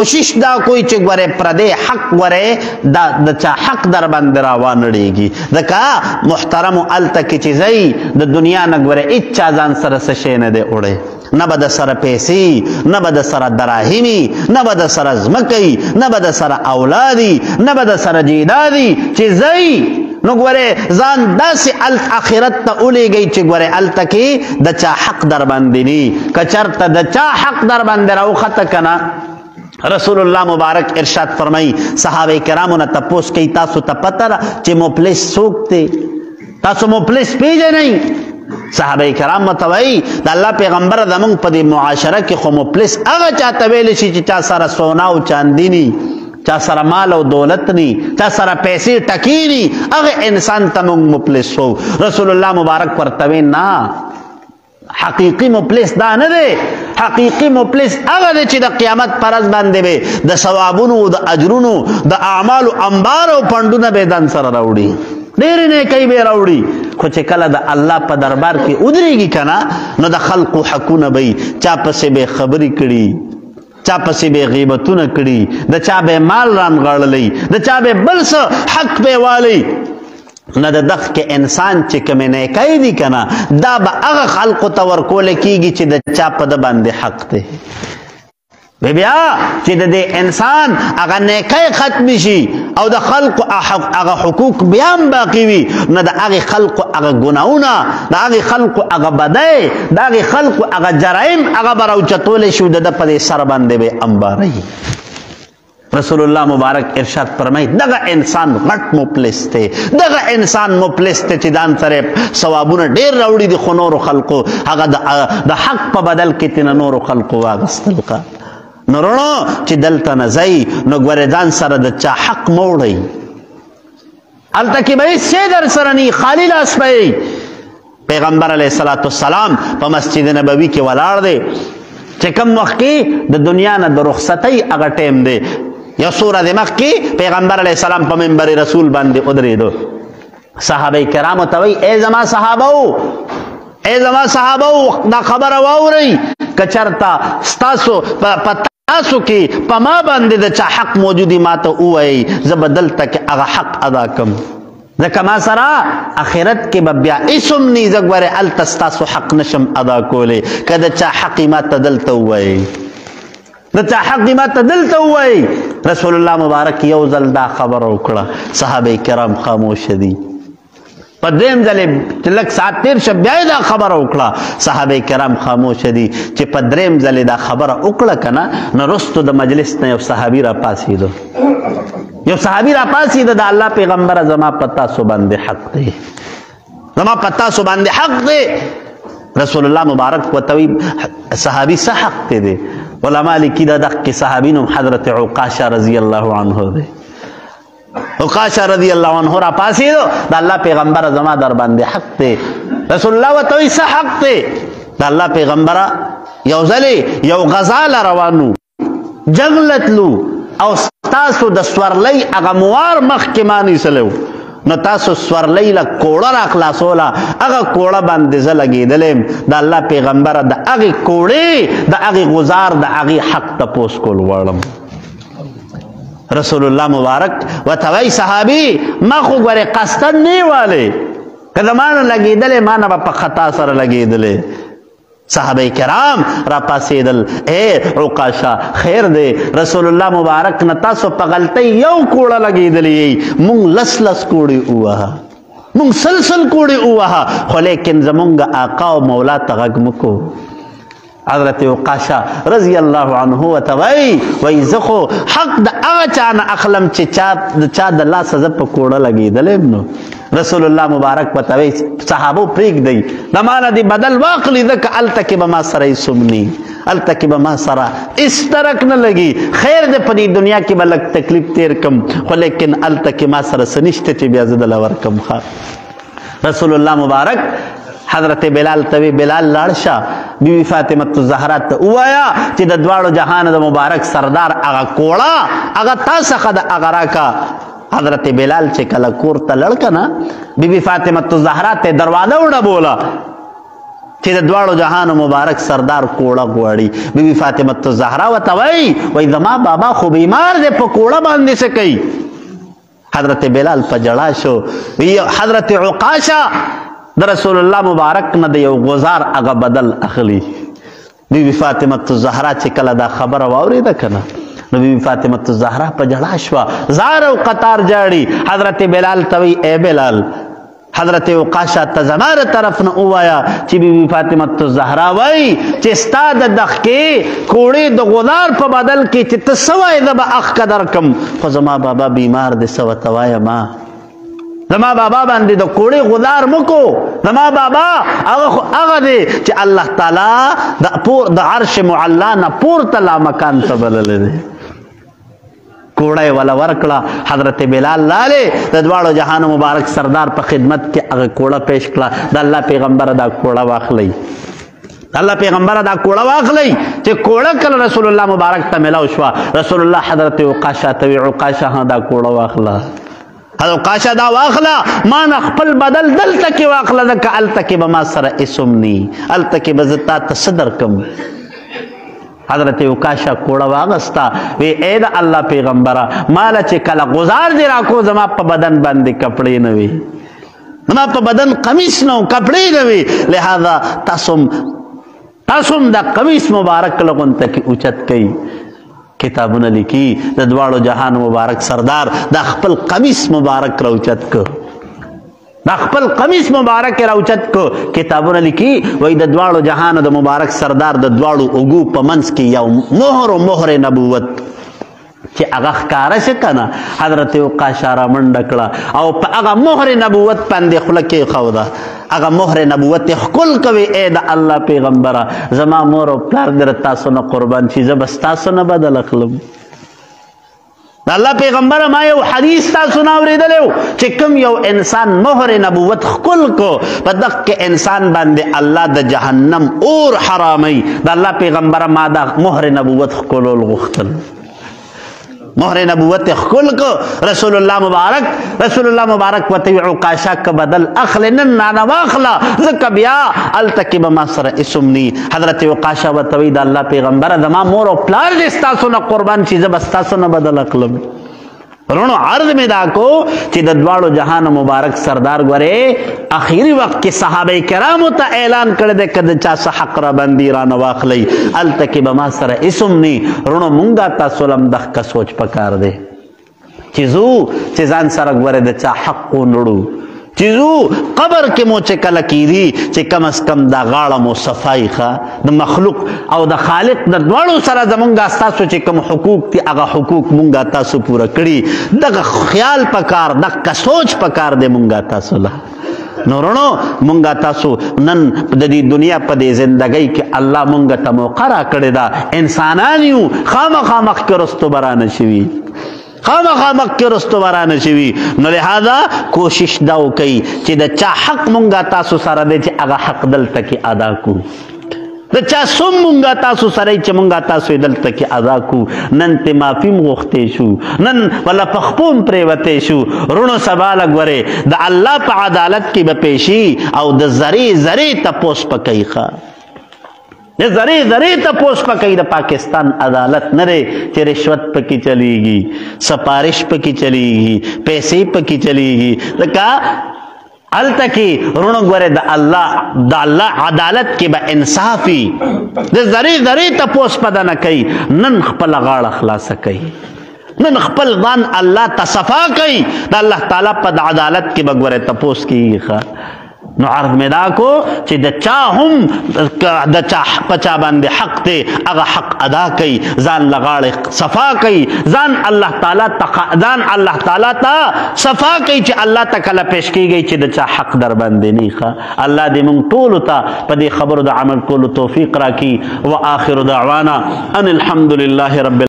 کوشش دا کوئی چې ګوره پردې حق ګوره د چا حق در باندې راوانړېږي ځکه محترمو هلته کې چې ځئ د دنیا نه ګوره هېچا ځان سره څه شی نه دی وړی نه به د سره پیسې نه به د سره دراهمي نه به د سره ځمکې نه به د سره اولادي نه به د سره جیدادي چې ځئ نو ګوره ځان داسې آخرت ته ولېږئ چې ګوره هلته کې د چا حق در باندې ني که چېرته د چا حق در باندې راوخته که نه رسول الله مبارک ارشاد فرمایي صحابه کرامو نه تپوس کوي تاسو ته پته ده چې مفلس څوک دی تاسو مفلس پیژنئ صحابه کرام ورته وایي د الله پیغمبره زمونږ په دې معاشره کې خو مفلس هغه چاته ویلی شي چې چا سره سونا او چاندي ني چا سره مال او دولت ني چا سره پیسې ټکي ني هغه انسان ته موږ مفلس وو رسول الله مبارک ورته وایي نه حقیقی مفلس دا نه دی حقیقی مفلس هغه دی چې د قیامت پر ورځ باندې به د ثوابونو د اجرونو د اعمالو انبار او پنډونه به ځان سره راوړي ډېرې نیکۍ به راوړي خو چې کله د الله په دربار کې ودرېږي که نه نو د خلقو حقونه به چا پسې به خبرې کړي چا پسې به غیبتونه کړي د چا به مال رانغاړلی د چا به بل څه حق به والی نه د دغه کې انسان چې کومې نیکۍ دي که نه دا به هغه خلقو ته ورکولی کېږي چې د چا په ده باندې حق دی بیا چې د دې انسان هغه نیکۍ ختمې شي او د خلقو هغه حقوق بیا هم باقي وي نو د هغې خلقو هغه ګناهونه د هغې خلقو هغه بدۍ د هغې خلقو هغه جرایم هغه به راوچتولی شي د ده په دې سر باندې به انباروي رسول الله مبارک ارشاد فرمایي دغه انسان غټ مفلس دی دغه انسان مفلس دی چې ځان سره ثوابونه ډېر راوړي دي خو نورو خلقو هغه د حق په بدل کې تېنه نورو خلقو واخیستل که نو رڼو چې دلته نه ځئ نو ګورې ځان سره د چا حق مه وړئ هلته کې به هېڅ شی در سره نی خالي لاس به پیغمبر علیه الصلاة والسلام په مسجد نبوي کې ولاړ دی چې کوم وخت کې د دنیا نه د رخصتۍ هغه ټیم دی یو څو ورځې مخکې پیغمبر علیه السلام په منبر رسول باندې ودرېدو صحابه کرامو ته وایي ای زما صحابو دا خبره واورئ که چېرته ستاسو په تاسو کې په ما باندې د چا حق موجودي ما ته ووایئ زه به دلته کې هغه حق ادا کړم ځکه ما سره آخرت کې به بیا اسم نی زه ګورې هلته ستاسو حق نشم ادا کولی که د چا حق یې ما ته دلته ووایئ د چا حق یې ما ته دلته ووایئ رسول الله مبارک یو ځل دا خبره وکړه صحابه کرام خاموشه دي په دویم ځل چې لږ ساعت تېر شه بیا یې دا خبره وکړه صحابه کرام خاموشه دي چې په درېیم ځل یې دا خبره وکړه که نه نو وروستو د مجلس نه یو صحابي راپاڅېدو یو صحابي راپاڅېده د الله پیغمبره زما په تاسو باندې حق دی زما په تاسو باندې حق دی رسول الله مبارک ورته وایي صحابي څه حق دی علما لیکي دا دغه صحابي نوم حضرت عکاشه رضی الله عنه دی عکاشه رضی الله عنه راپاڅېدو د الله پیغمبره زما در باندې حق دی رسول الله ورته وایي څه حق دی د الله پیغمبره یو ځلې یو غزا له روانو جنګ له تلو او تاسو د سورلۍ هغه موار مخکې ما نیسلی و نو تاسو سورلۍ له کوړه را خلاصوله هغه کوړه باندې زه لګېدلی یم د الله پیغمبره د هغې کوړې د هغې غزار د هغې حق تپوس کول غواړم رسول الله مبارک ورته وایي صحابي ما خو ګورې قصدن نه والی که زما نه لګېدلی ما نه به په خطا سره لګېدلی صحابه کرام را پاسېدل اے عکاشه خیر دی رسول الله مبارک نه تاسو په غلطۍ یو کوړه لګېدلې مونږ لس کوړې ووهه مونږ سل کوړې ووهه خو لیکن زمونږ آقا او مولا ته غږ مه کو حضرت عکاشه رضی الله عنه ورته وایي زه خو حق د هغه چا نه اخلم چې چا د لاسه زه په کوړه لګېدلی یم نو رسول الله مبارک ورته وایي صحابو پرېږدئ د ما نه دې بدل واخلي ځکه هلته کې به ما سره هېڅ ني هلته کې به ما سره هېڅ ترک نه لګي خیر دی په دې دنیا کې به لږ تکلیف تېر کړم خو لیکن هلته کې ما سره څه نشته چې بیا زه دله ورکړم رسول الله مبارک حضرت بلال ته وی بلال لاړ شه بیوی فاطمه الزهرا ته ووایه چې د دواړو جهان د مبارک سردار هغه کوړه هغه تا څخه د هغه راکه حضرت بلال چې کله کور ته لړ که نه بیبي فاطمه الزهرا ته دروازه وډبوله چې د دواړو جهانو مبارک سردار کوړه غواړي. بیبي فاطمه الزهرا ورته وایي زما بابا خو بیمار دی په کوړه باندې څه کوي. حضرت بلال په جړا شو. حضرت عکاشة د رسول الله مبارک نه د یو غزار هغه بدل اخلي. بیبي فاطمه الزهرا چې کله دا خبره واورېده کنه نو بیبي فاطمه الزهرا په جړا شوه، زار او قطار جاړي. حضرت بلال ته وایي اے بلال، حضرت عکاشة ته زما د طرف نه ووایه چې بیبي فاطمه الزهرا وایي چې ستا د دښکې کوړې د غدار په بدل کې چې ته څه وایې زه به اخ قدر کم، خو زما بابا بیمار دی څه ورته وایه ما. زما بابا باندې د کوړې غدار مکو. زما بابا هغه دی چې الله تعالی د عرش معلا نه پورته لا مکان ته بللی دی. کوړه ولا ورکړه. حضرت بلال لاله د دواړو جهان مبارک سردار په خدمت کې هغه کوړه پیش کړه. د الله پیغمبر دا کوړه واخلي، الله پیغمبر دا کوړه واخلي چې کوړه کله رسول الله مبارک ته ملاو شو. رسول الله حضرت عکاشة ته وی عکاشة دا کوړه واخله. عکاشة دا واخله، ما نه خپل بدل دلته کې واخله ځکه هلته کې به ما سره اسم ني، هلته کې به زه تا ته څه درکم. حضرت عکاشة کوړه واغستا. وی اے د الله پیغمبره ماله چې کله غزار دی راکو زما په بدن باندې کپړې نه وي، زما په بدن قمیص نه کپړې نه وي، لہذا تاسو د قمیص مبارک لغونته کې اوچت کوي. کتابونه لیکي د دواړو جهان مبارک سردار د خپل قمیص مبارک راوچت کو، د خپل قمیص مبارک راوچت کو. کتابونه لیکي وای د دواړو جهان د مبارک سردار د دواړو اوګو په منځ کې یو مهر نبوت چې هغه ښکاره شي کنه. حضرت عکاشة را منډه کړه او په هغه مهر نبوت باندې خوله کېښوده. هغه مهر نبوت ښکل کوي اے د الله پیغمبره زما مور او پلار در تاسو نه قربان شي، زه به ستاسو نه بدل اخلم. د الله پیغمبره ما یو حدیث تاسو نه اورېدلی و چې کوم یو انسان مهر نبوت ښکل کو په دغه انسان باندې الله د جهنم اور حراموي. د الله پیغمبره ما دا مهر نبوت ښکلول غوښتل، مهر نبوت ښکل کو. رسول الله مبارک وته عکاشة که بدل اخلی نن نه واخله ځکه بیا هلته کې به ما سره اسم ني. حضرت عکاشة ورته وایي د الله پیغمبره زما مور او پلار دې ستاسو نه قربان شي، زه به ستاسو نه بدل اخلم. رونو عرض میں دا کو چې د دواړو جهان مبارک سردار ګورې اخیری وخت کې صحابه کرامو ته اعلان کړی دی که د چا څه حق را باندې رانه واخلی هلته کې به ما سره اسم ني. رونو مونږه تاسو لم دغه سوچ پکار دی چې ځو چې ځان سره ګورې د چا حق ونړو، چې ځو قبر کې مو چې کله کیدي چې کم از کم دا غاړه مو صفایي ښه د مخلوق او د خالق د دواړو سره زمونږه ستاسو چې کوم حقوق دي هغه حقوق مونږه تاسو پوره کړي. دغه خیال پکار دغه سوچ پکار دی مونږه تاسو له. نو رونو مونږه تاسو نن د دې دنیا په دې زندګۍ کې الله مونږ ته موقع را کړې ده. انسانان یو خامخا مخکې رستو برانه شوي، خامخا مخکې رستو برانه شوي. نو لہذا کوشش دا وکئ چې د چا حق مونږه تاسو سره دی چې هغه حق دلته کې ادا کړو، د چا سم مونږه تاسو سره چې مونږه تاسو دلته کې ادا کړو. نن ته معافي غوښتې شو، نن ولا په خپو م پرېوتی شو. رونو سبا لګورې د الله په عدالت کې به پیشي او د زرې تپوس به کوي. ښه د زرې تپوس به کوي. د پاکستان عدالت نه دی چې رشوت پکې چلیږي، سپارش پکې چلیږي، پیسې پکې چلیږي. ځکه هلته کې رونو ګورې د الله عدالت کې به انصافي د زرې تپوس به نه کوي. نن خپله غاړه خلاصه کوي، نن خپل ځان الله ته صفا کوي. د الله تعالی په عدالت کې به ګورې تپوس کېږي. نو عرض میں دا کو چې د چا هم د چا پچا باندې حق دی هغه حق ادا کوي، ځان لغاړه صفا کوي، ځان الله تعالی ته صفا کوي چې الله ته کله پیش کیږي چې د چا حق در باندې نه ښه. الله دې موږ ټول ته په دې خبرو د عمل کولو توفیق راکړي. واخر دعوانا ان الحمد لله رب